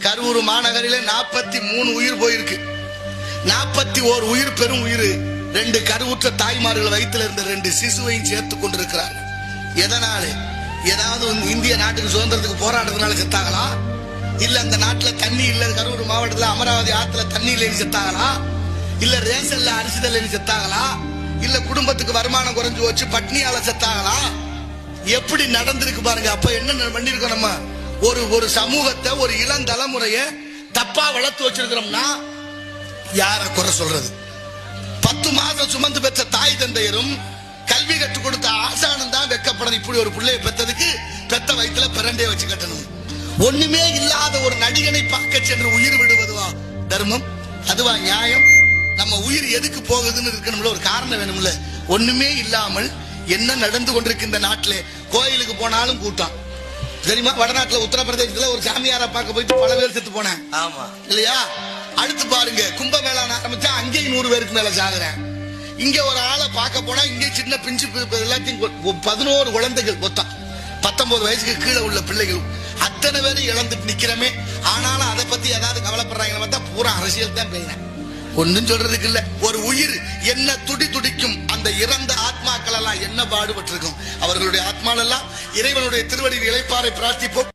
கரூர் மாநகரிலே 43 உயிர் போயிருக்கு. 41 உயிர் பெரும் உயிர். 2 கருவுற்ற தாய்மார்கள் வயிற்றில் இருந்த 2 சிசுவையும் சேர்த்து கொண்டிருக்கிறார். எதனால? ஏதாவது இந்திய நாட்டுக்கு சுதந்திரத்துக்கு போராடுறதுனால செத்தாங்களா? இல்ல அந்த நாட்டுல தண்ணி இல்ல, கரூர் மாவட்டத்துல அமராவதி ஆத்துல தண்ணி இல்லைன்னு செத்தாங்களா? இல்ல ரேஷன்ல அரிசி இல்லைன்னு செத்தாங்களா? இல்ல குடும்பத்துக்கு வருமானம் குறைஞ்சு வச்சு பட்னியால செத்தாங்களா? எப்படி நடந்திருக்கு பாருங்க. அப்ப என்ன பண்ணிருக்கோம் நம்ம? ஒரு சமூகத்தை, ஒரு இளம் தலைமுறைய தப்பா வளர்த்து வச்சிருக்கிறோம்னா யார குறை சொல்றது? 10 மாதம் சுமந்து பெற்ற தாய் தந்தையரும் கல்வி கற்றுக் கொடுத்த ஆசானம் தான் வெக்கப்படணும். இப்படி ஒரு பிள்ளையை பெற்றதுக்கு பெத்த வயிற்றுல பிறண்டே வச்சு கட்டணும். ஒண்ணுமே இல்லாத ஒரு நடிகனை பார்க்க சென்று உயிர் விடுவதுவா தர்மம்? அதுவா நியாயம்? நம்ம உயிர் எதுக்கு போகுதுன்னு இருக்கணும்ல, ஒரு காரணம் வேணும்ல. ஒண்ணுமே இல்லாமல் என்ன நடந்து கொண்டிருக்கின்ற நாட்டிலே கோயிலுக்கு போனாலும் கூட்டம் தெரியுமா? வடநாட்டுல உத்தரப்பிரதேசத்துல ஒரு சாமியாரை பார்க்க போயிட்டு பல பேர் செத்து போனேன். ஆமா இல்லையா? அடுத்து பாருங்க, கும்பமேளான ஆரம்பிச்சா அங்கேயும் 100 பேருக்கு மேல சாகுறேன். இங்க ஒரு ஆளை பார்க்க போனா இங்கே சின்ன பிஞ்சு எல்லாத்தையும் 11 குழந்தைகள் மொத்தம் 19 வயசுக்கு கீழே உள்ள பிள்ளைகள் அத்தனை பேரும் இழந்துட்டு நிக்கிறமே. ஆனாலும் அதை பத்தி ஏதாவது கவலைப்படுறாங்க பார்த்தா பூரா அரசியல் தான் பேசுறேன். ஒன்னும் சொல்றதுக்கு இல்ல. ஒரு உயிர் என்ன துடிக்கும், அந்த இறந்த ஆத்மாக்கள் எல்லாம் என்ன பாடுபட்டிருக்கும். அவர்களுடைய ஆத்மாவெல்லாம் இறைவனுடைய திருவடியில் இளைப்பாறை பிரார்த்திப்போம்.